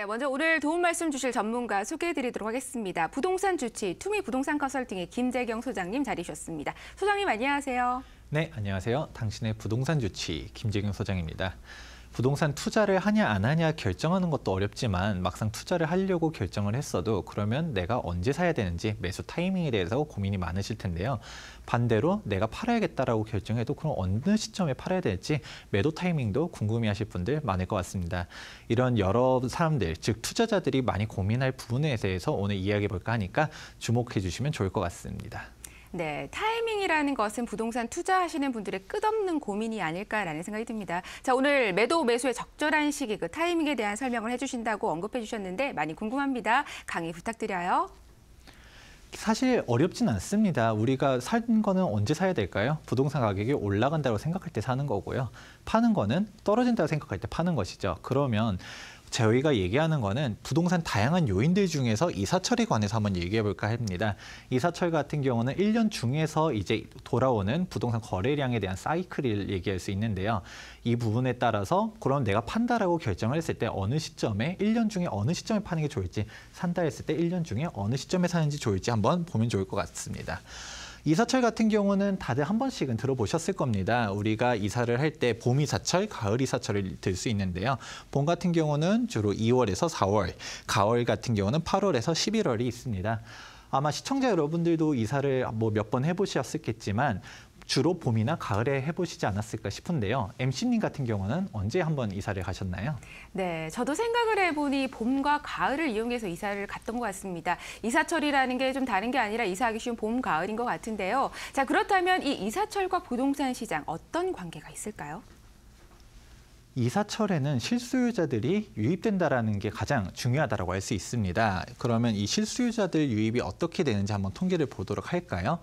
네, 먼저 오늘 도움 말씀 주실 전문가 소개해드리도록 하겠습니다. 부동산 주치 투미 부동산 컨설팅의 김재경 소장님 자리하셨습니다. 소장님 안녕하세요. 네, 안녕하세요. 당신의 부동산 주치 김재경 소장입니다. 부동산 투자를 하냐 안 하냐 결정하는 것도 어렵지만 막상 투자를 하려고 결정을 했어도 그러면 내가 언제 사야 되는지 매수 타이밍에 대해서 고민이 많으실 텐데요. 반대로 내가 팔아야겠다라고 결정해도 그럼 어느 시점에 팔아야 될지 매도 타이밍도 궁금해하실 분들 많을 것 같습니다. 이런 여러 사람들, 즉 투자자들이 많이 고민할 부분에 대해서 오늘 이야기해볼까 하니까 주목해 주시면 좋을 것 같습니다. 네, 타이밍이라는 것은 부동산 투자하시는 분들의 끝없는 고민이 아닐까라는 생각이 듭니다. 자, 오늘 매도 매수의 적절한 시기, 그 타이밍에 대한 설명을 해주신다고 언급해 주셨는데 많이 궁금합니다. 강의 부탁드려요. 사실 어렵진 않습니다. 우리가 산 거는 언제 사야 될까요? 부동산 가격이 올라간다고 생각할 때 사는 거고요. 파는 거는 떨어진다고 생각할 때 파는 것이죠. 그러면 저희가 얘기하는 거는 부동산 다양한 요인들 중에서 이사철에 관해서 한번 얘기해 볼까 합니다. 이사철 같은 경우는 1년 중에서 이제 돌아오는 부동산 거래량에 대한 사이클을 얘기할 수 있는데요. 이 부분에 따라서 그럼 내가 판다라고 결정을 했을 때 어느 시점에 1년 중에 어느 시점에 파는 게 좋을지, 산다 했을 때 1년 중에 어느 시점에 사는지 좋을지 한번 보면 좋을 것 같습니다. 이사철 같은 경우는 다들 한 번씩은 들어보셨을 겁니다. 우리가 이사를 할 때 봄 이사철, 가을 이사철을 들 수 있는데요. 봄 같은 경우는 주로 2월에서 4월, 가을 같은 경우는 8월에서 11월이 있습니다. 아마 시청자 여러분들도 이사를 몇 번 해보셨겠지만 주로 봄이나 가을에 해보시지 않았을까 싶은데요. MC님 같은 경우는 언제 한번 이사를 가셨나요? 네, 저도 생각을 해보니 봄과 가을을 이용해서 이사를 갔던 것 같습니다. 이사철이라는 게 좀 다른 게 아니라 이사하기 쉬운 봄, 가을인 것 같은데요. 자, 그렇다면 이 이사철과 부동산 시장 어떤 관계가 있을까요? 이사철에는 실수요자들이 유입된다는 게 가장 중요하다고 할 수 있습니다. 그러면 이 실수요자들 유입이 어떻게 되는지 한번 통계를 보도록 할까요?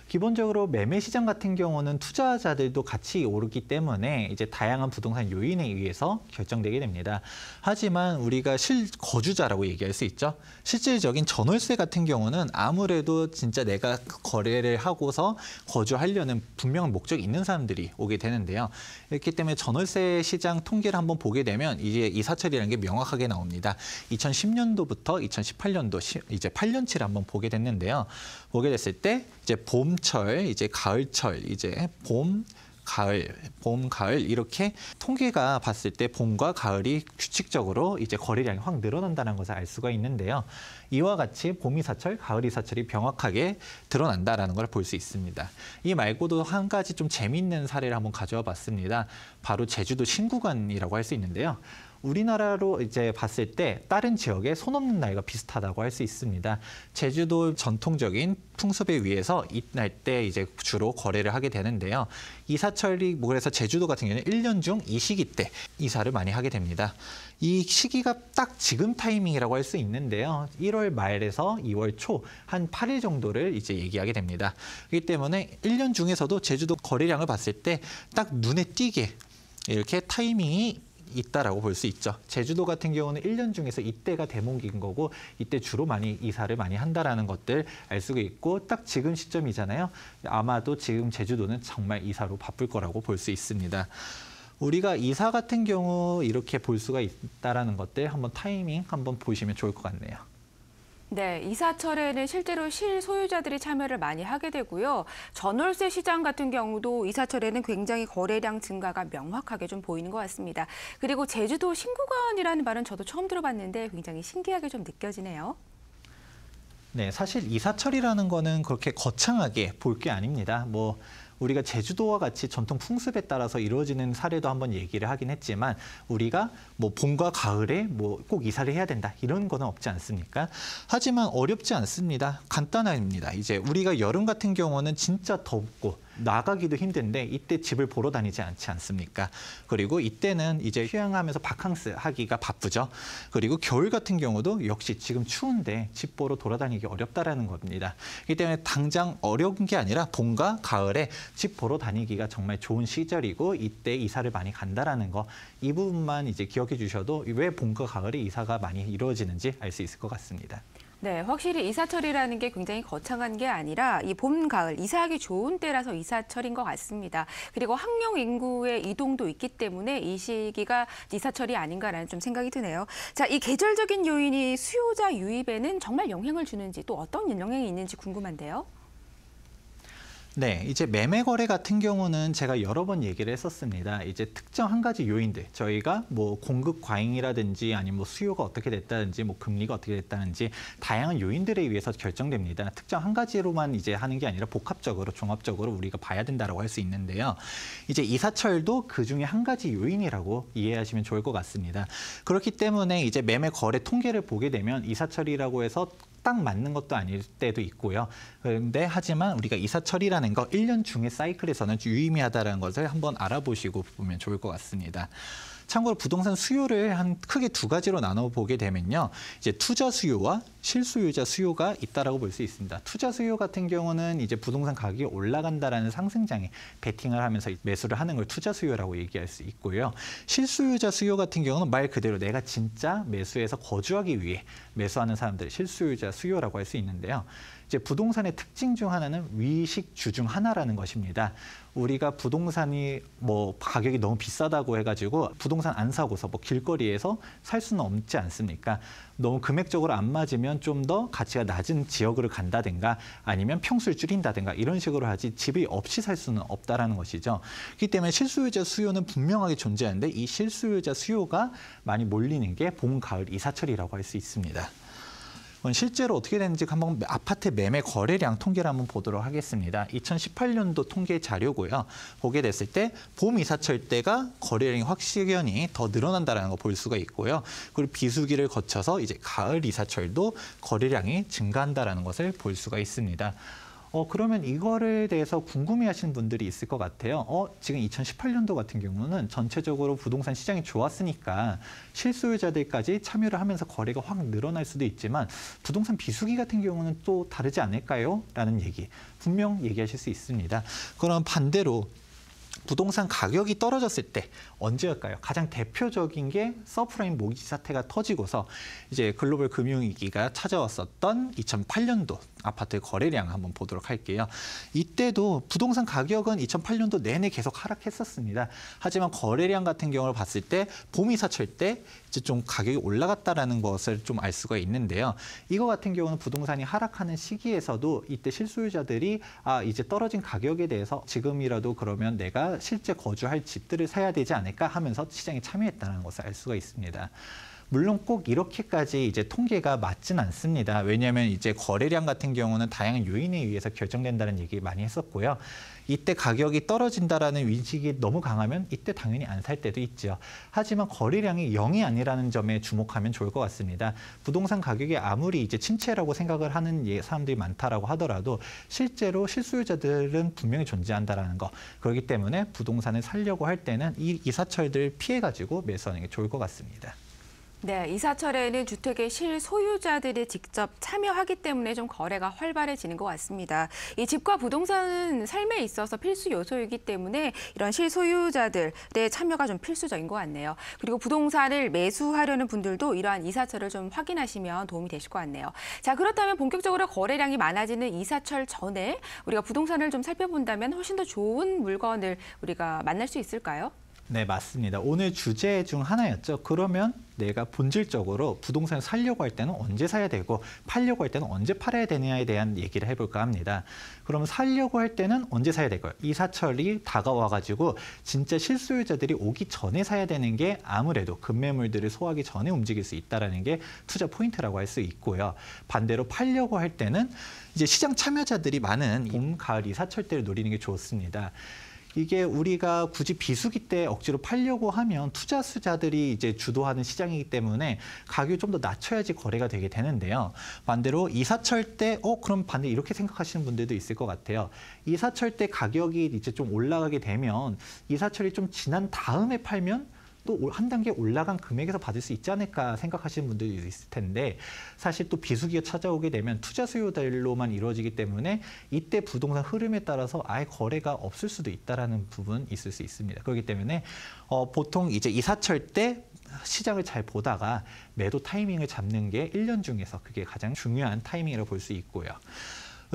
기본적으로 매매 시장 같은 경우는 투자자들도 같이 오르기 때문에 이제 다양한 부동산 요인에 의해서 결정되게 됩니다. 하지만 우리가 실거주자라고 얘기할 수 있죠. 실질적인 전월세 같은 경우는 아무래도 진짜 내가 거래를 하고서 거주하려는 분명한 목적이 있는 사람들이 오게 되는데요. 이렇기 때문에 전월세 시장 통계를 한번 보게 되면 이제 이사철이라는 게 명확하게 나옵니다. 2010년도부터 2018년도 이제 8년치를 한번 보게 됐는데요. 보게 됐을 때 이제 봄철, 이제 가을철, 이제 봄, 가을 이렇게 통계가 봤을 때 봄과 가을이 규칙적으로 이제 거래량이 확 늘어난다는 것을 알 수가 있는데요. 이와 같이 봄 이사철, 가을 이사철이 명확하게 드러난다라는 걸 볼 수 있습니다. 이 말고도 한 가지 좀 재미있는 사례를 한번 가져와 봤습니다. 바로 제주도 신구간이라고 할 수 있는데요. 우리나라로 이제 봤을 때 다른 지역에 손 없는 나이가 비슷하다고 할 수 있습니다. 제주도 전통적인 풍습에 의해서 이날 때 이제 주로 거래를 하게 되는데요. 이사철이 그래서 제주도 같은 경우는 1년 중 이 시기 때 이사를 많이 하게 됩니다. 이 시기가 딱 지금 타이밍이라고 할 수 있는데요. 1월 말에서 2월 초 한 8일 정도를 이제 얘기하게 됩니다. 그렇기 때문에 1년 중에서도 제주도 거래량을 봤을 때 딱 눈에 띄게 이렇게 타이밍이 있다라고 볼 수 있죠. 제주도 같은 경우는 1년 중에서 이때가 대목인 거고 이때 주로 많이 이사를 많이 한다라는 것들 알 수가 있고 딱 지금 시점이잖아요. 아마도 지금 제주도는 정말 이사로 바쁠 거라고 볼 수 있습니다. 우리가 이사 같은 경우 이렇게 볼 수가 있다라는 것들 한번 타이밍 한번 보시면 좋을 것 같네요. 네, 이사철에는 실제로 실소유자들이 참여를 많이 하게 되고요. 전월세 시장 같은 경우도 이사철에는 굉장히 거래량 증가가 명확하게 좀 보이는 것 같습니다. 그리고 제주도 신구간이라는 말은 저도 처음 들어봤는데 굉장히 신기하게 좀 느껴지네요. 네, 사실 이사철이라는 거는 그렇게 거창하게 볼 게 아닙니다. 우리가 제주도와 같이 전통 풍습에 따라서 이루어지는 사례도 한번 얘기를 하긴 했지만 우리가 봄과 가을에 꼭 이사를 해야 된다 이런 거는 없지 않습니까? 하지만 어렵지 않습니다. 간단합니다. 이제 우리가 여름 같은 경우는 진짜 덥고 나가기도 힘든데 이때 집을 보러 다니지 않지 않습니까? 그리고 이때는 이제 휴양하면서 바캉스 하기가 바쁘죠. 그리고 겨울 같은 경우도 역시 지금 추운데 집 보러 돌아다니기 어렵다라는 겁니다. 그렇기 때문에 당장 어려운 게 아니라 봄과 가을에 집 보러 다니기가 정말 좋은 시절이고 이때 이사를 많이 간다라는 거 이 부분만 이제 기억해 주셔도 왜 봄과 가을에 이사가 많이 이루어지는지 알 수 있을 것 같습니다. 네, 확실히 이사철이라는 게 굉장히 거창한 게 아니라 이 봄, 가을 이사하기 좋은 때라서 이사철인 것 같습니다. 그리고 학령 인구의 이동도 있기 때문에 이 시기가 이사철이 아닌가라는 좀 생각이 드네요. 자, 이 계절적인 요인이 수요자 유입에는 정말 영향을 주는지 또 어떤 영향이 있는지 궁금한데요. 네, 이제 매매 거래 같은 경우는 제가 여러 번 얘기를 했었습니다. 이제 특정 한 가지 요인들, 저희가 뭐 공급 과잉이라든지 아니면 뭐 수요가 어떻게 됐다든지 뭐 금리가 어떻게 됐다든지 다양한 요인들에 의해서 결정됩니다. 특정 한 가지로만 이제 하는 게 아니라 복합적으로 종합적으로 우리가 봐야 된다라고 할 수 있는데요. 이제 이사철도 그 중에 한 가지 요인이라고 이해하시면 좋을 것 같습니다. 그렇기 때문에 이제 매매 거래 통계를 보게 되면 이사철이라고 해서 딱 맞는 것도 아닐 때도 있고요. 그런데 하지만 우리가 이사철이라는 거 1년 중의 사이클에서는 유의미하다는 것을 한번 알아보시고 보면 좋을 것 같습니다. 참고로 부동산 수요를 한 크게 두 가지로 나눠보게 되면요. 이제 투자 수요와 실소유자 수요가 있다라고 볼 수 있습니다. 투자 수요 같은 경우는 이제 부동산 가격이 올라간다라는 상승장에 베팅을 하면서 매수를 하는 걸 투자 수요라고 얘기할 수 있고요. 실소유자 수요 같은 경우는 말 그대로 내가 진짜 매수해서 거주하기 위해 매수하는 사람들을 실소유자 수요라고 할 수 있는데요. 이제 부동산의 특징 중 하나는 위식주 중 하나라는 것입니다. 우리가 부동산이 뭐 가격이 너무 비싸다고 해가지고 부동산 안 사고서 뭐 길거리에서 살 수는 없지 않습니까? 너무 금액적으로 안 맞으면 좀 더 가치가 낮은 지역으로 간다든가 아니면 평수를 줄인다든가 이런 식으로 하지 집이 없이 살 수는 없다라는 것이죠. 그렇기 때문에 실소유자 수요는 분명하게 존재하는데 이 실소유자 수요가 많이 몰리는 게 봄, 가을, 이사철이라고 할 수 있습니다. 실제로 어떻게 되는지 한번 아파트 매매 거래량 통계를 한번 보도록 하겠습니다. 2018년도 통계 자료고요. 보게 됐을 때 봄 이사철 때가 거래량이 확실히 더 늘어난다는 거 볼 수가 있고요. 그리고 비수기를 거쳐서 이제 가을 이사철도 거래량이 증가한다는 것을 볼 수가 있습니다. 그러면 이거를 대해서 궁금해하시는 분들이 있을 것 같아요. 지금 2018년도 같은 경우는 전체적으로 부동산 시장이 좋았으니까 실소유자들까지 참여를 하면서 거래가 확 늘어날 수도 있지만 부동산 비수기 같은 경우는 또 다르지 않을까요? 라는 얘기 분명 얘기하실 수 있습니다. 그럼 반대로 부동산 가격이 떨어졌을 때 언제일까요? 가장 대표적인 게 서프라임 모기지 사태가 터지고서 이제 글로벌 금융위기가 찾아왔었던 2008년도 아파트 거래량 한번 보도록 할게요. 이때도 부동산 가격은 2008년도 내내 계속 하락했었습니다. 하지만 거래량 같은 경우를 봤을 때 봄 이사철 때 이제 좀 가격이 올라갔다라는 것을 좀 알 수가 있는데요. 이거 같은 경우는 부동산이 하락하는 시기에서도 이때 실소유자들이 이제 떨어진 가격에 대해서 지금이라도 그러면 내가 실제 거주할 집들을 사야 되지 않을까 하면서 시장에 참여했다는 것을 알 수가 있습니다. 물론 꼭 이렇게까지 이제 통계가 맞진 않습니다. 왜냐하면 이제 거래량 같은 경우는 다양한 요인에 의해서 결정된다는 얘기 많이 했었고요. 이때 가격이 떨어진다라는 인식이 너무 강하면 이때 당연히 안 살 때도 있죠. 하지만 거래량이 0이 아니라는 점에 주목하면 좋을 것 같습니다. 부동산 가격이 아무리 이제 침체라고 생각을 하는 사람들이 많다라고 하더라도 실제로 실소유자들은 분명히 존재한다라는 거. 그렇기 때문에 부동산을 살려고 할 때는 이 이사철들 피해가지고 매수하는 게 좋을 것 같습니다. 네, 이사철에는 주택의 실소유자들이 직접 참여하기 때문에 좀 거래가 활발해지는 것 같습니다. 이 집과 부동산은 삶에 있어서 필수 요소이기 때문에 이런 실소유자들의 참여가 좀 필수적인 것 같네요. 그리고 부동산을 매수하려는 분들도 이러한 이사철을 좀 확인하시면 도움이 되실 것 같네요. 자, 그렇다면 본격적으로 거래량이 많아지는 이사철 전에 우리가 부동산을 좀 살펴본다면 훨씬 더 좋은 물건을 우리가 만날 수 있을까요? 네, 맞습니다. 오늘 주제 중 하나였죠. 그러면 내가 본질적으로 부동산을 사려고 할 때는 언제 사야 되고 팔려고 할 때는 언제 팔아야 되느냐에 대한 얘기를 해볼까 합니다. 그러면 사려고 할 때는 언제 사야 될까요? 이사철이 다가와가지고 진짜 실소유자들이 오기 전에 사야 되는 게 아무래도 급매물들을 소화하기 전에 움직일 수 있다는 게 투자 포인트라고 할 수 있고요. 반대로 팔려고 할 때는 이제 시장 참여자들이 많은 봄, 가을 이사철 때를 노리는 게 좋습니다. 이게 우리가 굳이 비수기 때 억지로 팔려고 하면 투자수자들이 이제 주도하는 시장이기 때문에 가격이 좀 더 낮춰야지 거래가 되게 되는데요. 반대로 이사철 때 그럼 반대 이렇게 생각하시는 분들도 있을 것 같아요. 이사철 때 가격이 이제 좀 올라가게 되면 이사철이 좀 지난 다음에 팔면 또 한 단계 올라간 금액에서 받을 수 있지 않을까 생각하시는 분들이 있을 텐데 사실 또 비수기가 찾아오게 되면 투자 수요들로만 이루어지기 때문에 이때 부동산 흐름에 따라서 아예 거래가 없을 수도 있다라는 부분 있을 수 있습니다. 그렇기 때문에 보통 이제 이사철 때 시장을 잘 보다가 매도 타이밍을 잡는 게 1년 중에서 그게 가장 중요한 타이밍이라고 볼 수 있고요.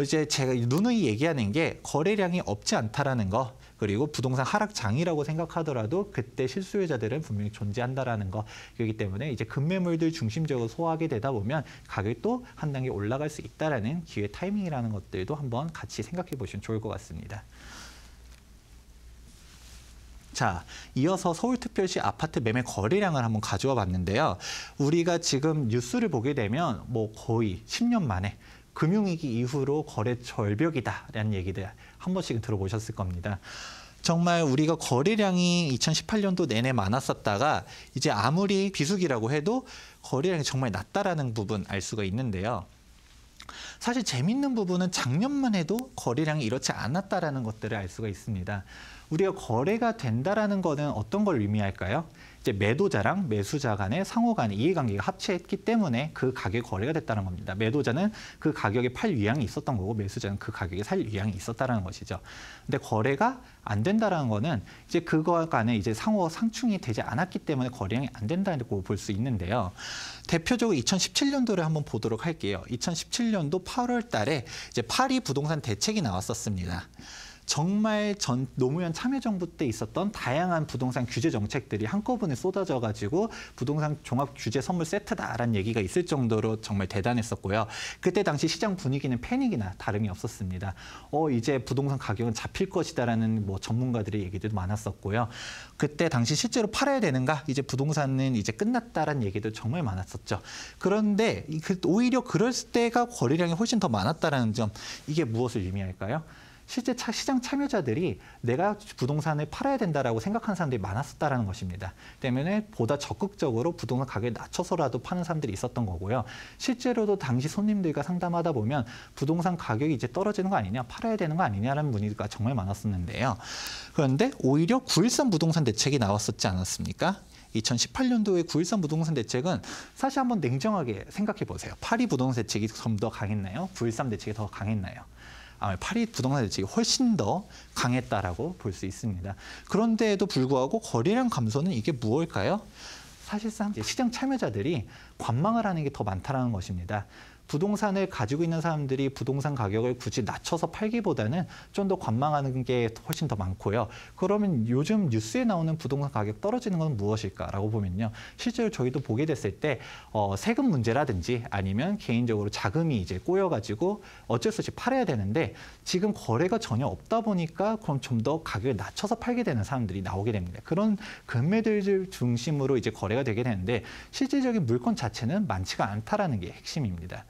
이제 제가 누누이 얘기하는 게 거래량이 없지 않다라는 거, 그리고 부동산 하락장이라고 생각하더라도 그때 실수요자들은 분명히 존재한다라는 거. 그렇기 때문에 이제 급매물들 중심적으로 소화하게 되다 보면 가격이 또 한 단계 올라갈 수 있다라는 기회 타이밍이라는 것들도 한번 같이 생각해 보시면 좋을 것 같습니다. 자, 이어서 서울특별시 아파트 매매 거래량을 한번 가져와 봤는데요. 우리가 지금 뉴스를 보게 되면 뭐 거의 10년 만에 금융위기 이후로 거래 절벽이다라는 얘기들 한 번씩은 들어보셨을 겁니다. 정말 우리가 거래량이 2018년도 내내 많았었다가 이제 아무리 비수기라고 해도 거래량이 정말 낮다라는 부분 알 수가 있는데요. 사실 재밌는 부분은 작년만 해도 거래량이 이렇지 않았다라는 것들을 알 수가 있습니다. 우리가 거래가 된다라는 거는 어떤 걸 의미할까요? 이제 매도자랑 매수자 간의 상호 간의 이해관계가 합치했기 때문에 그 가격이 거래가 됐다는 겁니다. 매도자는 그 가격에 팔 의향이 있었던 거고 매수자는 그 가격에 살 의향이 있었다는 것이죠. 근데 거래가 안 된다라는 거는 이제 그거 간에 이제 상호 상충이 되지 않았기 때문에 거래량이 안 된다고 볼 수 있는데요. 대표적으로 2017년도를 한번 보도록 할게요. 2017년도 8월 달에 이제 파리 부동산 대책이 나왔었습니다. 정말 전 노무현 참여정부 때 있었던 다양한 부동산 규제 정책들이 한꺼번에 쏟아져가지고 부동산 종합 규제 선물 세트다라는 얘기가 있을 정도로 정말 대단했었고요. 그때 당시 시장 분위기는 패닉이나 다름이 없었습니다. 이제 부동산 가격은 잡힐 것이다라는 뭐 전문가들의 얘기들도 많았었고요. 그때 당시 실제로 팔아야 되는가? 이제 부동산은 이제 끝났다라는 얘기도 정말 많았었죠. 그런데 오히려 그럴 때가 거래량이 훨씬 더 많았다라는 점, 이게 무엇을 의미할까요? 실제 시장 참여자들이 내가 부동산을 팔아야 된다라고 생각하는 사람들이 많았었다라는 것입니다. 때문에 보다 적극적으로 부동산 가격을 낮춰서라도 파는 사람들이 있었던 거고요. 실제로도 당시 손님들과 상담하다 보면 부동산 가격이 이제 떨어지는 거 아니냐, 팔아야 되는 거 아니냐라는 문의가 정말 많았었는데요. 그런데 오히려 9.13 부동산 대책이 나왔었지 않았습니까? 2018년도의 9.13 부동산 대책은 사실 한번 냉정하게 생각해 보세요. 파리 부동산 대책이 좀 더 강했나요? 9.13 대책이 더 강했나요? 파리 부동산 대책이 훨씬 더 강했다라고 볼 수 있습니다. 그런데에도 불구하고 거래량 감소는 이게 무엇일까요? 사실상 시장 참여자들이 관망을 하는 게 더 많다는 것입니다. 부동산을 가지고 있는 사람들이 부동산 가격을 굳이 낮춰서 팔기보다는 좀 더 관망하는 게 훨씬 더 많고요. 그러면 요즘 뉴스에 나오는 부동산 가격 떨어지는 건 무엇일까라고 보면요. 실제로 저희도 보게 됐을 때 세금 문제라든지 아니면 개인적으로 자금이 이제 꼬여가지고 어쩔 수 없이 팔아야 되는데 지금 거래가 전혀 없다 보니까 그럼 좀 더 가격을 낮춰서 팔게 되는 사람들이 나오게 됩니다. 그런 금매들 중심으로 이제 거래가 되게 되는데 실질적인 물건 자체는 많지가 않다라는 게 핵심입니다.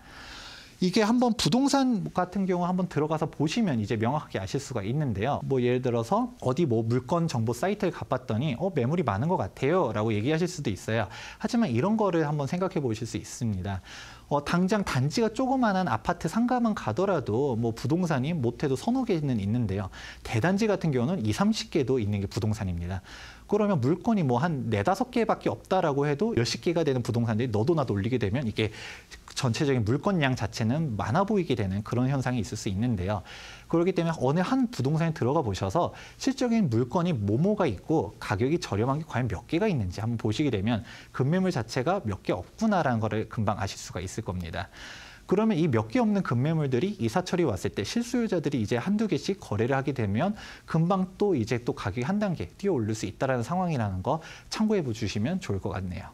이게 한번 부동산 같은 경우 한번 들어가서 보시면 이제 명확하게 아실 수가 있는데요. 뭐 예를 들어서 어디 뭐 물건 정보 사이트를 가봤더니 매물이 많은 것 같아요 라고 얘기하실 수도 있어요. 하지만 이런 거를 한번 생각해 보실 수 있습니다. 당장 단지가 조그만한 아파트 상가만 가더라도 뭐 부동산이 못해도 서너 개는 있는데요. 대단지 같은 경우는 20, 30개도 있는 게 부동산입니다. 그러면 물건이 뭐 한 4, 5개밖에 없다라고 해도 몇십 개가 되는 부동산들이 너도 나도 올리게 되면 이게 전체적인 물건량 자체는 많아 보이게 되는 그런 현상이 있을 수 있는데요. 그렇기 때문에 어느 한 부동산에 들어가 보셔서 실적인 물건이 뭐뭐가 있고 가격이 저렴한 게 과연 몇 개가 있는지 한번 보시게 되면 급매물 자체가 몇 개 없구나라는 거를 금방 아실 수가 있을 겁니다. 그러면 이 몇 개 없는 급매물들이 이사철이 왔을 때 실수요자들이 이제 한두 개씩 거래를 하게 되면 금방 또 이제 또 가격이 한 단계 뛰어 오를 수 있다는 상황이라는 거 참고해 주시면 좋을 것 같네요.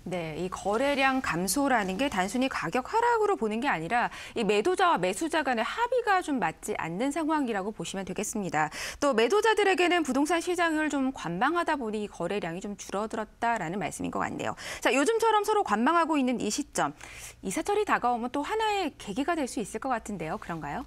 네, 이 거래량 감소라는 게 단순히 가격 하락으로 보는 게 아니라 이 매도자와 매수자 간의 합의가 좀 맞지 않는 상황이라고 보시면 되겠습니다. 또 매도자들에게는 부동산 시장을 좀 관망하다 보니 이 거래량이 좀 줄어들었다라는 말씀인 것 같네요. 자, 요즘처럼 서로 관망하고 있는 이 시점, 이사철이 다가오면 또 하나의 계기가 될 수 있을 것 같은데요. 그런가요?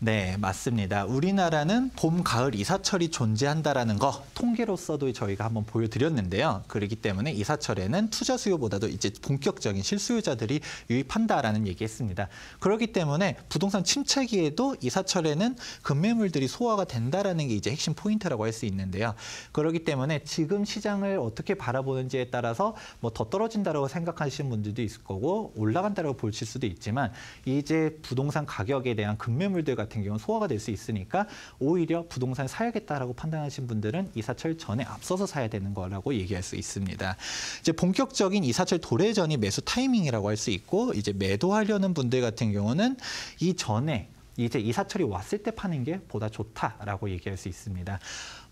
네, 맞습니다. 우리나라는 봄, 가을 이사철이 존재한다라는 거 통계로서도 저희가 한번 보여드렸는데요. 그렇기 때문에 이사철에는 투자 수요보다도 이제 본격적인 실수요자들이 유입한다라는 얘기했습니다. 그렇기 때문에 부동산 침체기에도 이사철에는 급매물들이 소화가 된다라는 게 이제 핵심 포인트라고 할 수 있는데요. 그렇기 때문에 지금 시장을 어떻게 바라보는지에 따라서 뭐 더 떨어진다라고 생각하시는 분들도 있을 거고 올라간다라고 보실 수도 있지만 이제 부동산 가격에 대한 급매물들 같은 같은 경우는 소화가 될 수 있으니까 오히려 부동산을 사야겠다라고 판단하신 분들은 이사철 전에 앞서서 사야 되는 거라고 얘기할 수 있습니다. 이제 본격적인 이사철 도래전이 매수 타이밍이라고 할 수 있고 이제 매도하려는 분들 같은 경우는 이 전에 이제 이사철이 왔을 때 파는 게 보다 좋다라고 얘기할 수 있습니다.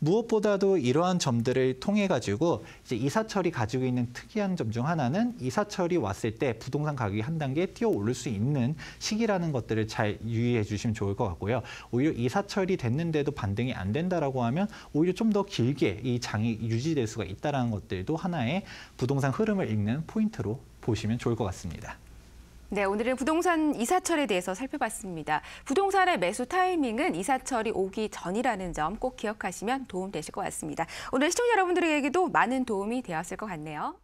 무엇보다도 이러한 점들을 통해 가지고 이제 이사철이 가지고 있는 특이한 점 중 하나는 이사철이 왔을 때 부동산 가격이 한 단계 뛰어 오를 수 있는 시기라는 것들을 잘 유의해 주시면 좋을 것 같고요. 오히려 이사철이 됐는데도 반등이 안 된다라고 하면 오히려 좀 더 길게 이 장이 유지될 수가 있다라는 것들도 하나의 부동산 흐름을 읽는 포인트로 보시면 좋을 것 같습니다. 네, 오늘은 부동산 이사철에 대해서 살펴봤습니다. 부동산의 매수 타이밍은 이사철이 오기 전이라는 점 꼭 기억하시면 도움 되실 것 같습니다. 오늘 시청자 여러분들에게도 많은 도움이 되었을 것 같네요.